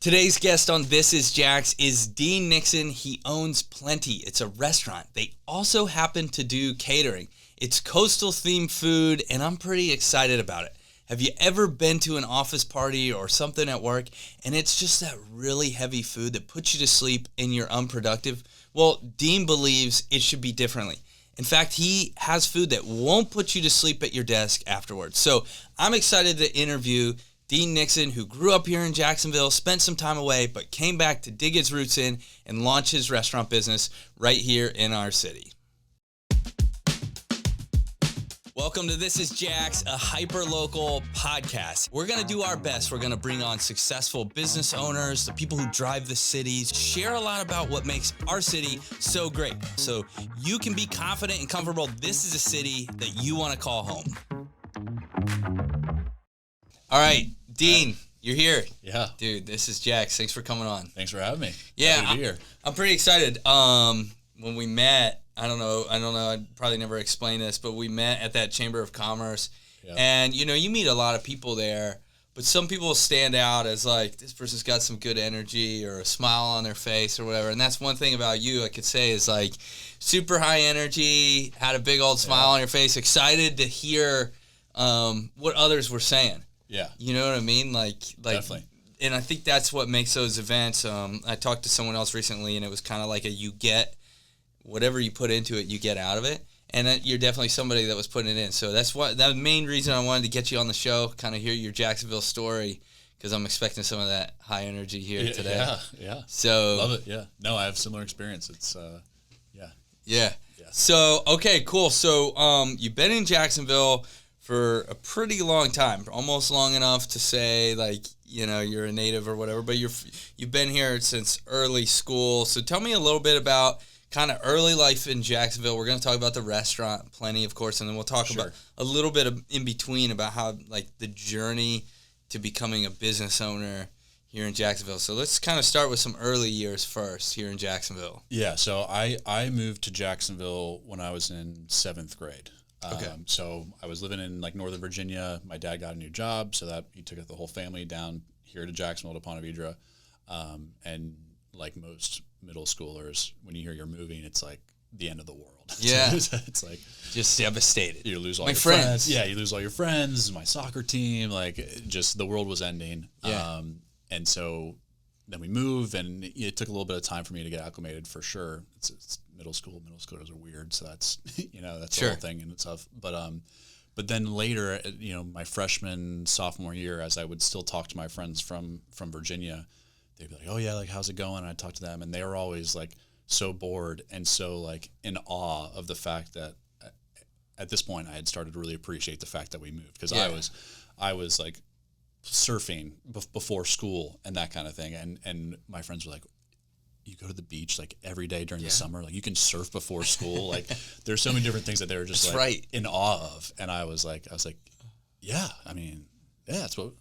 Today's guest on This Is Jax is Dean Nixon. He owns Plenty. It's a restaurant. They also happen to do catering. It's coastal themed food, and I'm pretty excited about it. Have you ever been to an office party or something at work, and it's just that really heavy food that puts you to sleep and you're unproductive? Well, Dean believes it should be differently. In fact, he has food that won't put you to sleep at your desk afterwards. So I'm excited to interview Dean Nixon, who grew up here in Jacksonville, spent some time away, but came back to dig his roots in and launch his restaurant business right here in our city. Welcome to This Is Jax, a hyper-local podcast. We're going to do our best. We're going to bring on successful business owners, the people who drive the cities, share a lot about what makes our city so great. So you can be confident and comfortable. This is a city that you want to call home. All right, Dean, you're here. Yeah. Dude, This Is Jax. Thanks for coming on. Thanks for having me. Yeah, Happy to be here. I'm pretty excited. When we met, I don't know, I'd probably never explain this, but we met at that Chamber of Commerce. Yeah. And, you meet a lot of people there, but some people stand out as like, this person's got some good energy or a smile on their face or whatever. And that's one thing about you I could say is like super high energy, had a big old smile on your face, excited to hear what others were saying. Yeah. You know what I mean? Like Definitely. And I think that's what makes those events. I talked to someone else recently, and it was kind of like you get whatever you put into it, you get out of it. And you're definitely somebody that was putting it in. So that's the main reason I wanted to get you on the show, kind of hear your Jacksonville story, because I'm expecting some of that high energy here today. Yeah. So love it. Yeah. No, I have similar experience. It's yeah. Yeah. So okay, cool. So you've been in Jacksonville for a pretty long time, almost long enough to say you're a native or whatever, but you've been here since early school. So tell me a little bit about kind of early life in Jacksonville. We're going to talk about the restaurant, Plenty, of course, and then we'll talk about a little bit of in between about how the journey to becoming a business owner here in Jacksonville. So let's kind of start with some early years first here in Jacksonville. Yeah, so I moved to Jacksonville when I was in 7th grade. Okay. So I was living in Northern Virginia. My dad got a new job, so that he took the whole family down here to Jacksonville to Ponte Vedra. And like most middle schoolers, when you hear you're moving, it's like the end of the world. Yeah. It's like just devastated. You lose all my your friends. Yeah, you lose all your friends, my soccer team, just the world was ending. Yeah. And so then we moved, and it took a little bit of time for me to get acclimated for sure. It's middle school. Middle schoolers are weird, so that's that's the whole thing in itself. But then later, my freshman, sophomore year, as I would still talk to my friends from Virginia, they'd be like, "Oh yeah, how's it going?" And I'd talk to them, and they were always so bored and so in awe of the fact that at this point I had started to really appreciate the fact that we moved, because I was surfing before school and that kind of thing, and my friends were like, you go to the beach every day during the summer, you can surf before school. There's so many different things that they were just in awe of, and I was like yeah, I mean, yeah, that's what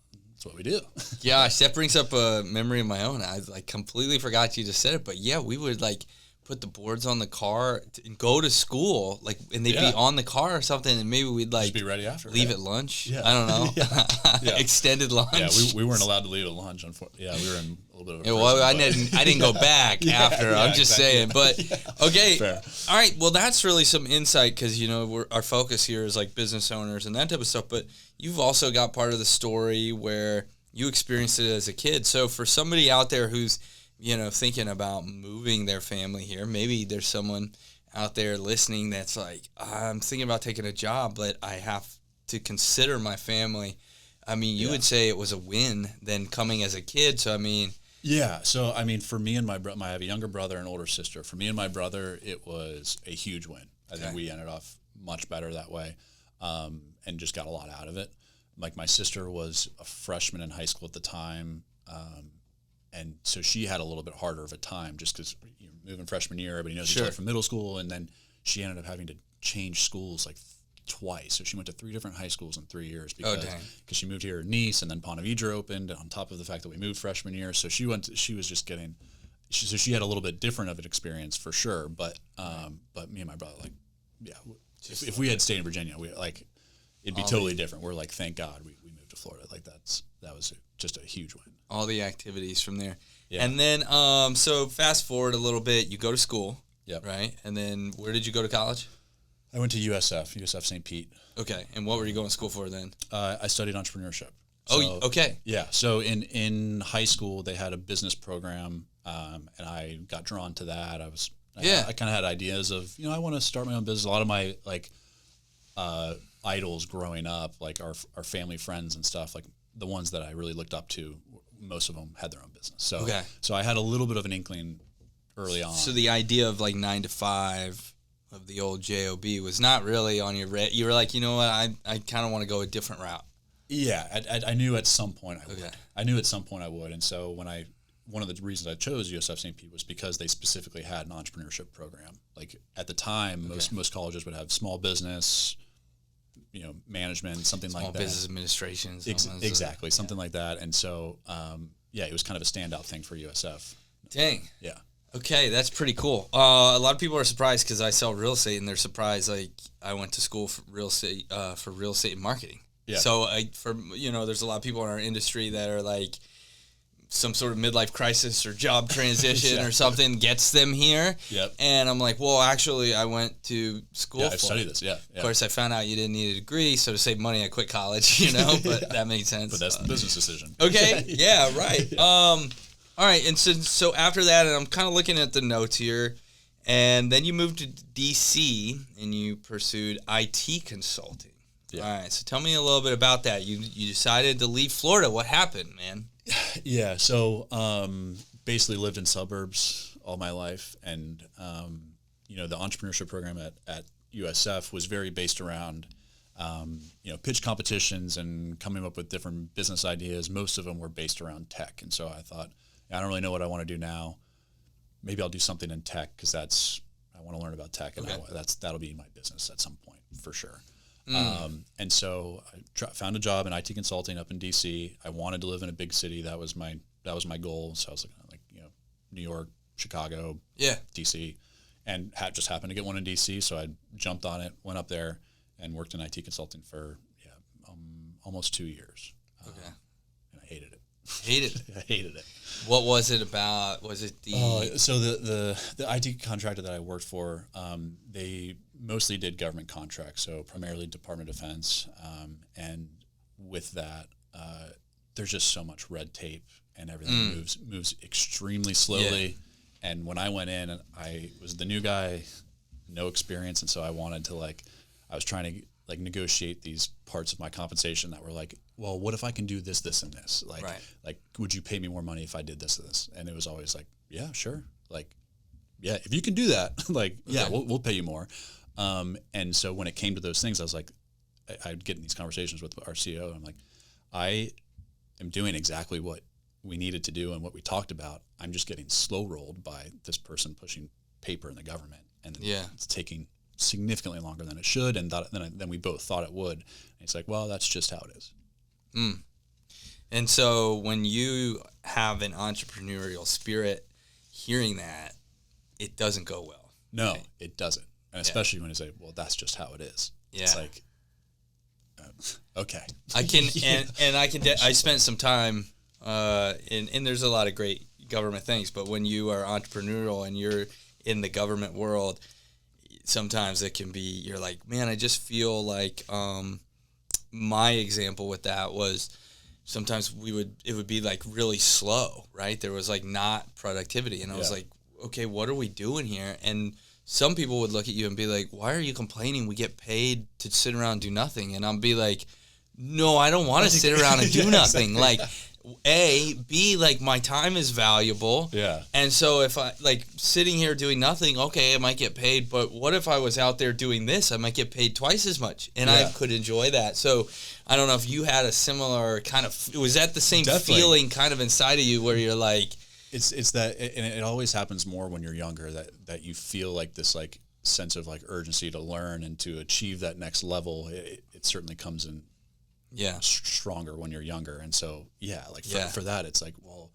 we do. Yeah, that brings up a memory of my own. I completely forgot you just said it, but yeah, we would put the boards on the car and go to school, and they'd be on the car or something, and maybe we'd just be ready after. Leave at lunch. Yeah. I don't know. Extended lunch. Yeah, we weren't allowed to leave at lunch. Unfortunately, we were in a little bit of a prison, well, I didn't go back after. I'm just saying, but okay. Fair. All right. Well, that's really some insight, because our focus here is business owners and that type of stuff. But you've also got part of the story where you experienced it as a kid. So for somebody out there who's thinking about moving their family here, maybe there's someone out there listening that's I'm thinking about taking a job, but I have to consider my family. I mean, you would say it was a win then coming as a kid. So, I mean. Yeah. So, I mean, for me and I have a younger brother and older sister. For me and my brother, it was a huge win. I think we ended off much better that way, and just got a lot out of it. My sister was a freshman in high school at the time, and so she had a little bit harder of a time, just because moving freshman year, everybody knows each other from middle school, and then she ended up having to change schools twice. So she went to 3 different high schools in 3 years because she moved here in Nice, and then Ponte Vedra opened on top of the fact that we moved freshman year. So she had a little bit different of an experience for sure. But me and my brother, if we had stayed in Virginia, it'd be totally different. We're thank God we moved moved to Florida. Like that was just a huge win. All the activities from there. Yeah. And then, so fast forward a little bit, you go to school. Yep. Right. And then where did you go to college? I went to USF St. Pete. Okay. And what were you going to school for then? I studied entrepreneurship. Oh, okay. Yeah. So in high school, they had a business program, and I got drawn to that. I kind of had ideas of, I want to start my own business. A lot of my idols growing up, like our family friends and stuff, like the ones that I really looked up to, most of them had their own business. So I had a little bit of an inkling early on. So the idea of like 9 to 5 of the old job was not really on your you were like, you know what, I kind of want to go a different route. Yeah, I knew at some point I would. Okay. I knew at some point I would, and so one of the reasons I chose USF St. Pete was because they specifically had an entrepreneurship program. Like at the time, most colleges would have small business, management, something like that. Small business administration. Exactly, something like that. And so, it was kind of a standout thing for USF. Dang. Yeah. Okay, that's pretty cool. A lot of people are surprised because I sell real estate, and they're surprised like I went to school for real estate and marketing. Yeah. So there's a lot of people in our industry that are like some sort of midlife crisis or job transition or something gets them here. Yep. And I'm like, well, actually, I went to school. Yeah, I studied this. Yeah. Of course, I found out you didn't need a degree, so to save money, I quit college. But that made sense. But that's the business decision. Okay. Yeah. Right. All right. And so after that, and I'm kind of looking at the notes here, and then you moved to DC and you pursued IT consulting. Yeah. All right. So tell me a little bit about that. You decided to leave Florida. What happened, man? Yeah. So basically lived in suburbs all my life. And, the entrepreneurship program at USF was very based around, pitch competitions and coming up with different business ideas. Most of them were based around tech. And so I thought, I don't really know what I want to do now. Maybe I'll do something in tech because I want to learn about tech. And that'll be my business at some point for sure. And so I found a job in IT consulting up in DC. I wanted to live in a big city. That was my goal. So I was looking at New York, Chicago, DC, and just happened to get one in DC. So I jumped on it, went up there, and worked in IT consulting for almost 2 years. Okay. And I hated it. Hated it. I hated it. What was it about? Was it so the IT contractor that I worked for, they mostly did government contracts, so primarily Department of Defense, and with that, there's just so much red tape and everything moves extremely slowly. Yeah. And when I went in, I was the new guy, no experience, and so I wanted to I was trying to negotiate these parts of my compensation that were like, well, what if I can do this, this, and this? Would you pay me more money if I did this and this? And it was always like, yeah, sure. If you can do that, we'll pay you more. And so when it came to those things, I was like, I'd get in these conversations with our CEO. And I'm like, I am doing exactly what we needed to do and what we talked about. I'm just getting slow rolled by this person pushing paper in the government. And it's taking significantly longer than it should, and than we both thought it would. And it's like, well, that's just how it is. And so when you have an entrepreneurial spirit, hearing that, it doesn't go well. No, it doesn't. And especially when you say, well, that's just how it is. Yeah. It's like, okay. I can, and I can, I spent some time, and there's a lot of great government things, but when you are entrepreneurial and you're in the government world, sometimes it can be, you're like, man, I just feel like, my example with that was sometimes it would be really slow, right? There was not productivity. And I was like, okay, what are we doing here? And some people would look at you and be like, why are you complaining? We get paid to sit around and do nothing. And I'll be like, no, I don't want to sit around and do nothing. B, my time is valuable. Yeah. And so if I, sitting here doing nothing, okay, I might get paid, but what if I was out there doing this? I might get paid twice as much, and I could enjoy that. So I don't know if you had a similar kind of, was that the same feeling kind of inside of you where you're like... It's that, and it always happens more when you're younger, that you feel this sense of urgency to learn and to achieve that next level. It certainly comes in stronger when you're younger. And so, for that, it's well,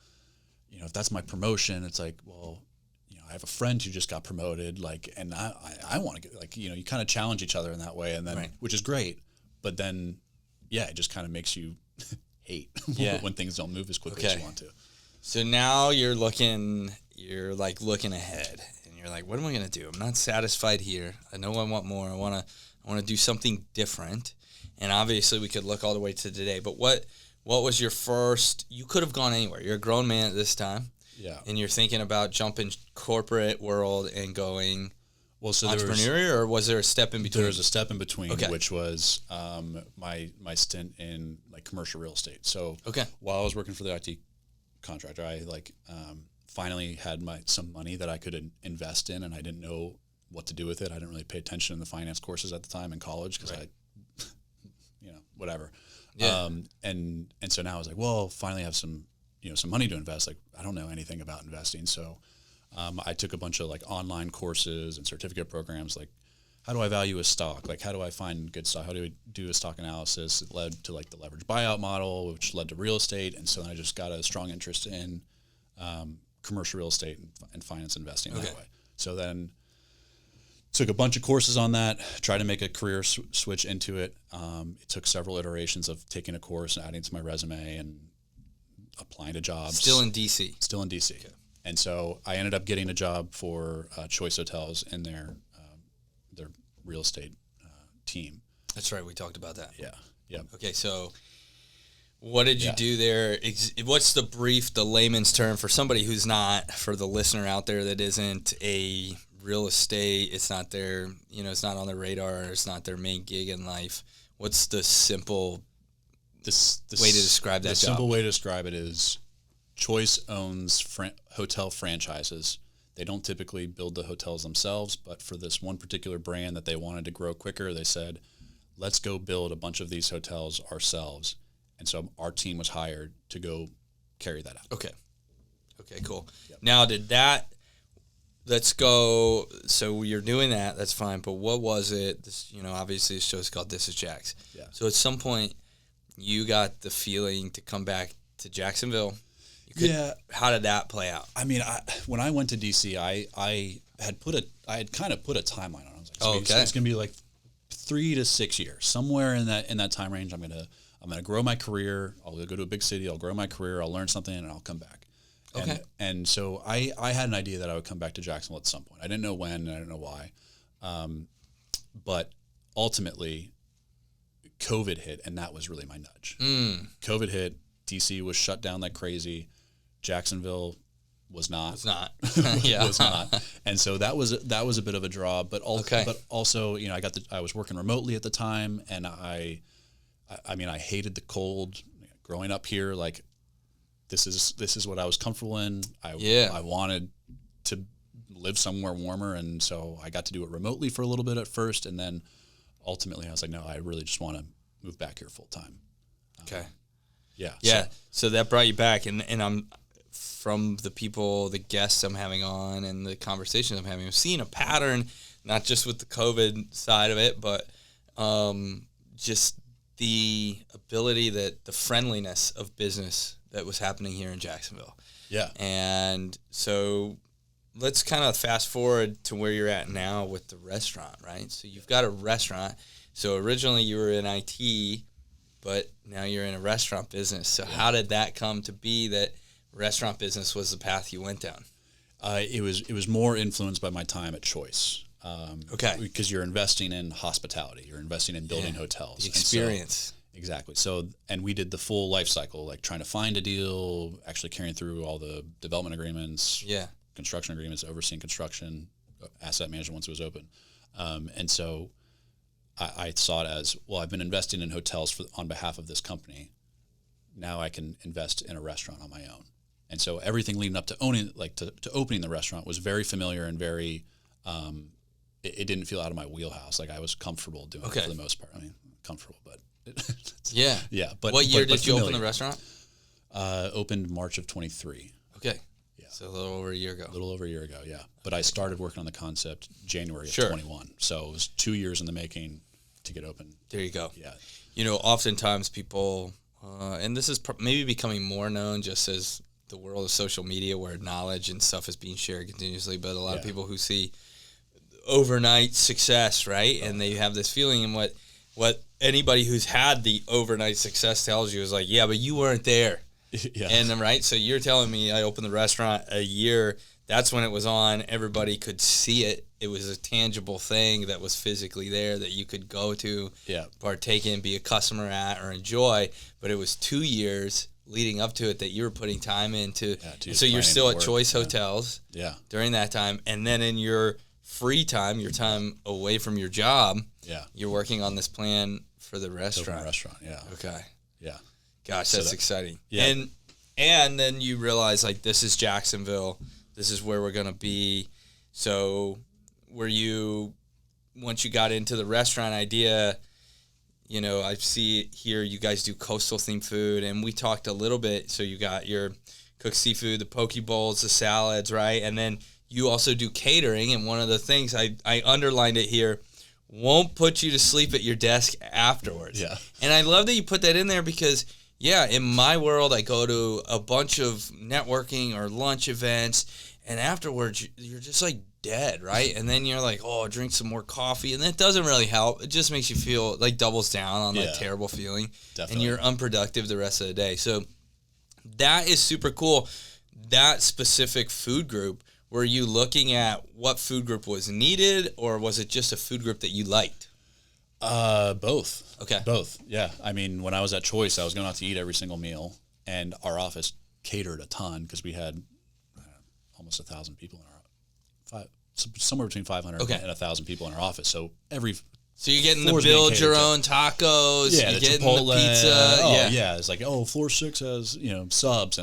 if that's my promotion, it's well, I have a friend who just got promoted, and I want to get, you kind of challenge each other in that way. And then, which is great, but then, it just kind of makes you 8 Yeah. when things don't move as quickly as you want to. So now you're looking ahead, and you're like, what am I going to do? I'm not satisfied here. I know I want more. I want to do something different. And obviously we could look all the way to today, but what was your first, you could have gone anywhere. You're a grown man at this time. Yeah. And you're thinking about jumping corporate world and going so entrepreneurial, or was there a step in between? There was a step in between, okay. which was my stint in like commercial real estate. So okay. while I was working for the IT contractor, I finally had some money that I could invest in, and I didn't know what to do with it. I didn't really pay attention in the finance courses at the time in college because right. Whatever. Yeah. And so now I was like, well, finally have some money to invest. Like, I don't know anything about investing. So I took a bunch of like online courses and certificate programs. Like, how do I value a stock? Like, how do I find good stock? How do I do a stock analysis? It led to like the leverage buyout model, which led to real estate. And so then I just got a strong interest in commercial real estate and finance investing that way. So then took a bunch of courses on that, tried to make a career switch into it. It took several iterations of taking a course and adding to my resume and applying to jobs. Still in D.C.? Still in D.C. Okay. And so I ended up getting a job for Choice Hotels in their real estate team. That's right. We talked about that. Yeah. Yeah. Okay. So what did you do there? What's the layman's term for somebody who's not, for the listener out there that isn't a real estate, it's not their, it's not on their radar, it's not their main gig in life. What's the simple way to describe that job? The simple way to describe it is Choice owns hotel franchises. They don't typically build the hotels themselves, but for this one particular brand that they wanted to grow quicker, they said, let's go build a bunch of these hotels ourselves. And so our team was hired to go carry that out. Okay, cool. Yep. Now, let's go, so you're doing that, that's fine, but what was it, obviously this show's called This Is Jax. Yeah. So at some point, you got the feeling to come back to Jacksonville. How did that play out? I mean, when I went to DC, I had kind of put a timeline on it. I was like, it's going to be like 3 to 6 years, somewhere in that time range. I'm gonna grow my career. I'll go to a big city. I'll grow my career. I'll learn something, and I'll come back. Okay. And so I had an idea that I would come back to Jacksonville at some point. I didn't know when, and I didn't know why. But ultimately, COVID hit, and that was really my nudge. COVID hit. DC was shut down like crazy. Jacksonville was not. It's not. Yeah. Was not. And so that was a bit of a draw. But also, I was working remotely at the time, and I hated the cold. Growing up here, like, this is what I was comfortable in. I wanted to live somewhere warmer, and so I got to do it remotely for a little bit at first, and then ultimately I was like, no, I really just want to move back here full time. Okay. Yeah. Yeah. So that brought you back, and I'm, from the guests I'm having on and the conversations I'm having, I'm seeing a pattern, not just with the COVID side of it, but just the ability, the friendliness of business that was happening here in Jacksonville. Yeah. And so let's kind of fast forward to where you're at now with the restaurant, right? So you've got a restaurant. So originally you were in IT, but now you're in a restaurant business. So how did that come to be that restaurant business was the path you went down? It was more influenced by my time at Choice. Because you're investing in hospitality, you're investing in building hotels. The experience. Exactly. So, and we did the full life cycle, like trying to find a deal, actually carrying through all the development agreements, construction agreements, overseeing construction, asset management once it was open. And so I saw it as, well, I've been investing in hotels on behalf of this company. Now I can invest in a restaurant on my own. And so everything leading up to owning, like to opening the restaurant, was very familiar and very, it didn't feel out of my wheelhouse. Like, I was comfortable doing it for the most part. I mean, comfortable, but yeah. But what year did you familiar. open the restaurant? Opened March of 23. Okay. Yeah. So a little over a year ago. Yeah. But I started working on the concept January of 21. So it was 2 years in the making to get open. There you go. Yeah. Oftentimes people, and this is maybe becoming more known just as the world of social media, where knowledge and stuff is being shared continuously, but a lot of people who see overnight success, right? And they have this feeling, and what anybody who's had the overnight success tells you is like, yeah, but you weren't there. Yeah. And then, right, so you're telling me I opened the restaurant a year. That's when it was on. Everybody could see it. It was a tangible thing that was physically there that you could go to, partake in, be a customer at, or enjoy. But it was 2 years leading up to it that you were putting time into. Yeah, so you're still at Choice Hotels during that time. And then in your free time, your time away from your job, you're working on this plan for the restaurant. Okay. Yeah. Gosh, that's exciting. Yeah. And then you realize, like, this is Jacksonville. This is where we're going to be. So were you, once you got into the restaurant idea, you know, I see here you guys do coastal themed food, and we talked a little bit. So you got your cooked seafood, the poke bowls, the salads, right? And then you also do catering. And one of the things I underlined it here, won't put you to sleep at your desk afterwards. Yeah. And I love that you put that in there because, yeah, in my world, I go to a bunch of networking or lunch events, and afterwards, you're just like dead, right? And then you're like, oh, drink some more coffee, and that doesn't really help. It just makes you feel like doubles down on that terrible feeling. Definitely. And you're unproductive the rest of the day. So that is super cool. That specific food group, were you looking at what food group was needed, or was it just a food group that you liked? Both. Okay. Both. Yeah. I mean, when I was at Choice, I was going out to eat every single meal, and our office catered a ton because we had almost 1,000 people in our somewhere between 500 and 1,000 people in our office. So you're getting to build your own tacos. Yeah, you're the getting Chipotle, the pizza. Yeah. It's like, floor 6 has subs.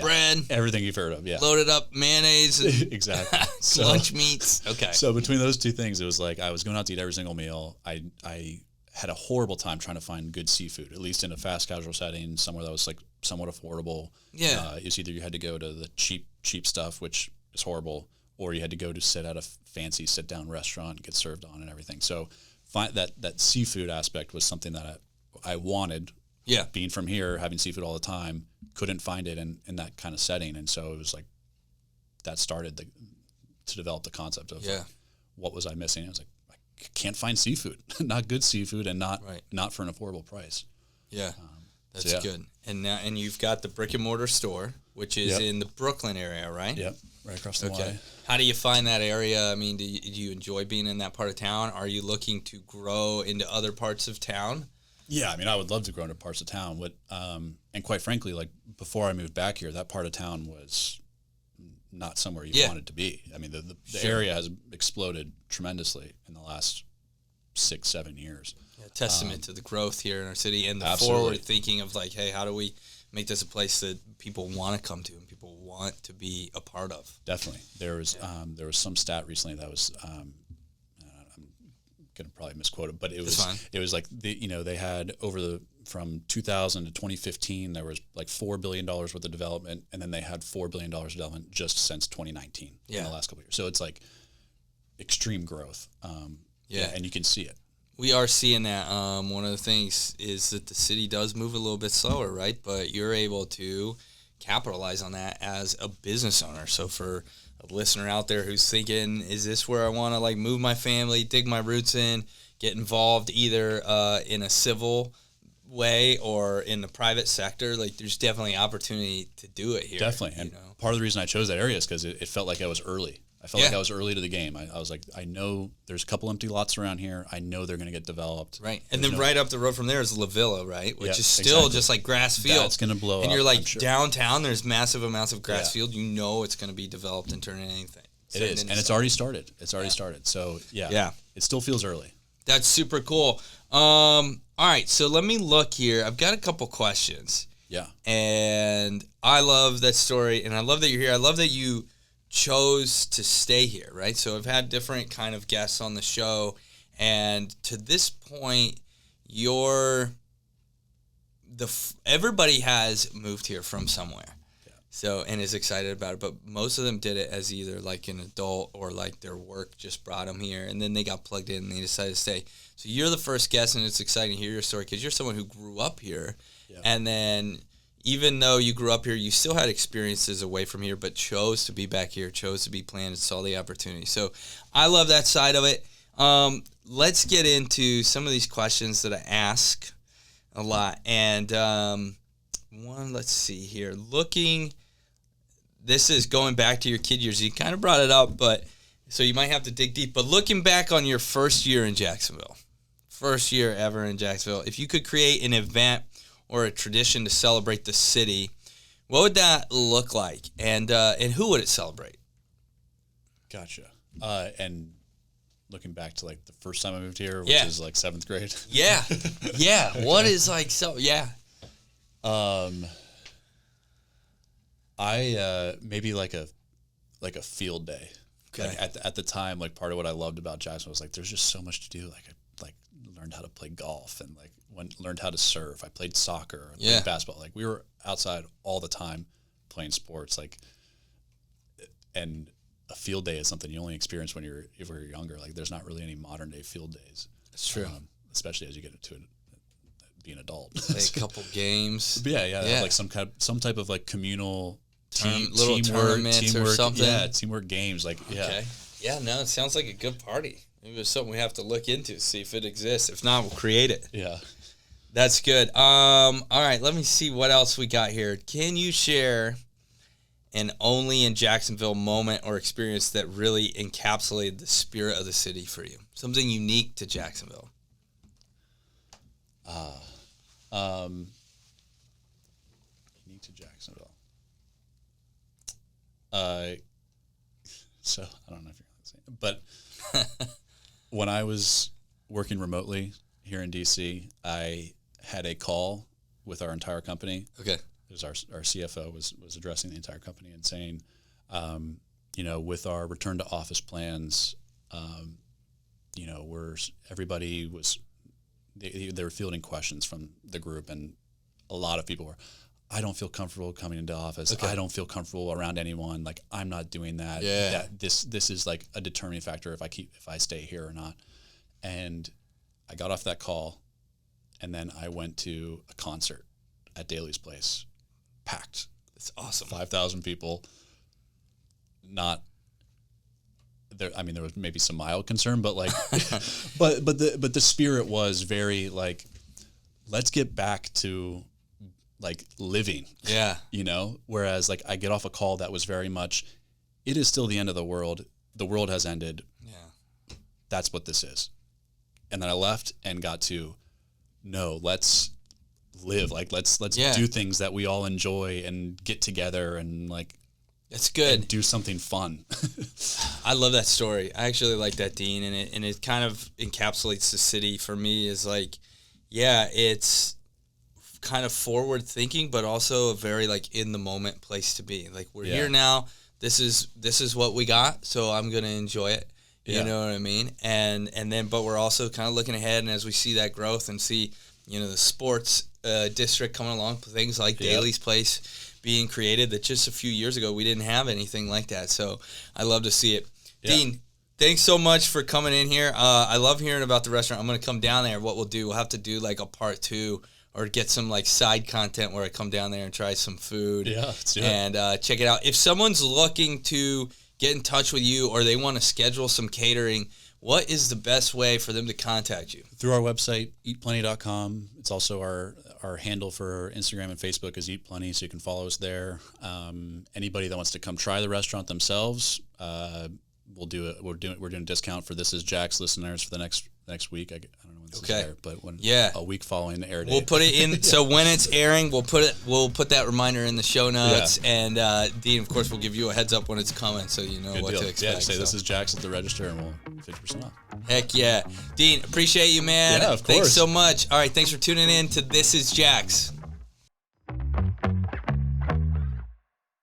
Bread, everything you've heard of, loaded up mayonnaise, and exactly. lunch meats. Okay. So between those two things, it was like I was going out to eat every single meal. I had a horrible time trying to find good seafood, at least in a fast casual setting, somewhere that was like somewhat affordable. Yeah. It's either you had to go to the cheap stuff, which is horrible, or you had to go to sit at a fancy sit down restaurant and get served on and everything. So that seafood aspect was something that I wanted. Yeah. Being from here, having seafood all the time, couldn't find it in that kind of setting. And so it was like, that started to develop the concept of like, what was I missing? I was like, I can't find seafood, not good seafood, and not for an affordable price. Yeah. That's good. And you've got the brick and mortar store, which is in the Brooklyn area, right? Yep. Right across the Y. How do you find that area? I mean, do you enjoy being in that part of town? Are you looking to grow into other parts of town? Yeah, I mean, I would love to grow into parts of town. And quite frankly, like before I moved back here, that part of town was not somewhere you wanted to be. I mean, the area has exploded tremendously in the last 6-7 years. Yeah, testament to the growth here in our city and the forward thinking of like, hey, how do we make this a place that people want to come to and people want to be a part of? Definitely. There was some stat recently that was going to probably misquote it, but it was like they had from 2000 to 2015 there was like $4 billion worth of development, and then they had $4 billion of development just since 2019 in the last couple of years. So it's like extreme growth. And you can see it. We are seeing that. One of the things is that the city does move a little bit slower, right? But you're able to capitalize on that as a business owner. So for a listener out there who's thinking, is this where I want to like move my family, dig my roots in, get involved either in a civil way or in the private sector, like there's definitely opportunity to do it here. Definitely. And part of the reason I chose that area is because it felt like I was early. I felt like I was early to the game. I was like, I know there's a couple empty lots around here. I know they're going to get developed. Right. And then right up the road from there is La Villa, right? Which is still just like grass field. That's going to blow up. And you're like downtown, there's massive amounts of grass field. You know it's going to be developed and turned into anything. It is. And it's already started. So, it still feels early. That's super cool. All right. So let me look here. I've got a couple questions. Yeah. And I love that story. And I love that you're here. I love that you chose to stay here, right? So I've had different kind of guests on the show, and to this point, everybody has moved here from somewhere, so and is excited about it. But most of them did it as either like an adult or like their work just brought them here, and then they got plugged in and they decided to stay. So you're the first guest, and it's exciting to hear your story because you're someone who grew up here, and then, even though you grew up here, you still had experiences away from here, but chose to be back here, chose to be planned, and saw the opportunity. So I love that side of it. let's get into some of these questions that I ask a lot. And let's see here. This is going back to your kid years. You kind of brought it up, but so you might have to dig deep. But looking back on your first year in Jacksonville, first year ever in Jacksonville, if you could create an event or a tradition to celebrate the city, what would that look like? And who would it celebrate? Gotcha. And looking back to like the first time I moved here, which is like 7th grade. Yeah. Yeah. What is like yeah. I maybe like a field day. Okay. Like at the time, like part of what I loved about Jacksonville was like there's just so much to do. Like I learned how to play golf and learned how to surf. I played soccer, I played basketball. Like we were outside all the time playing sports. And a field day is something you only experience when you're younger. Like there's not really any modern day field days. That's true. Especially as you get into be an adult. Play a couple games. But yeah. Like some type of like communal little tournaments or something. Yeah, teamwork games. Like Okay. Yeah, no, it sounds like a good party. Maybe it's something we have to look into, see if it exists. If not, we'll create it. Yeah. That's good. All right, let me see what else we got here. Can you share an only in Jacksonville moment or experience that really encapsulated the spirit of the city for you? Something unique to Jacksonville. Unique to Jacksonville. So I don't know if you're going to say it, but when I was working remotely here in DC, I had a call with our entire company. Okay. Because our CFO was addressing the entire company and saying, with our return to office plans, everybody was they were fielding questions from the group, and a lot of people were, I don't feel comfortable coming into office. Okay. I don't feel comfortable around anyone. Like I'm not doing that. Yeah. That this is like a determining factor if I stay here or not. And I got off that call, and then I went to a concert at Daly's Place, packed. It's awesome. 5,000 people. Not there. I mean, there was maybe some mild concern, but like, but the spirit was very like, let's get back to like living. Yeah. Whereas like I get off a call that was very much, it is still the end of the world. The world has ended. Yeah. That's what this is. And then I left and got to, no, let's live. Like let's do things that we all enjoy and get together and like. That's good. And do something fun. I love that story. I actually like that, Dean, and it kind of encapsulates the city for me. Is like, it's kind of forward thinking, but also a very like in the moment place to be. Like we're here now. This is what we got, so I'm gonna enjoy it. You know what I mean? And then, but we're also kind of looking ahead, and as we see that growth and see, the sports district coming along, things like Daly's Place being created, that just a few years ago we didn't have anything like that. So I love to see it. Yeah. Dean, thanks so much for coming in here. I love hearing about the restaurant. I'm going to come down there. What we'll do, we'll have to do like a part 2 or get some like side content where I come down there and try some food. Yeah, let's do it. And check it out. If someone's looking to get in touch with you or they want to schedule some catering, what is the best way for them to contact you? Through our website, eatplenty.com. It's also our handle for Instagram and Facebook is Eat Plenty, so you can follow us there. Anybody that wants to come try the restaurant themselves, we'll do it. We're doing a discount for This Is Jack's listeners for the next week. I don't know when this is aired, but a week following the air date. We'll put it in. So when it's airing, we'll put that reminder in the show notes. Yeah. And Dean, of course, will give you a heads up when it's coming, so you know Good what deal. to expect. Yeah, say This Is Jack's at the register, and we'll 50% off. Heck yeah, Dean, appreciate you, man. Yeah, of course. Thanks so much. All right, thanks for tuning in to This Is Jack's.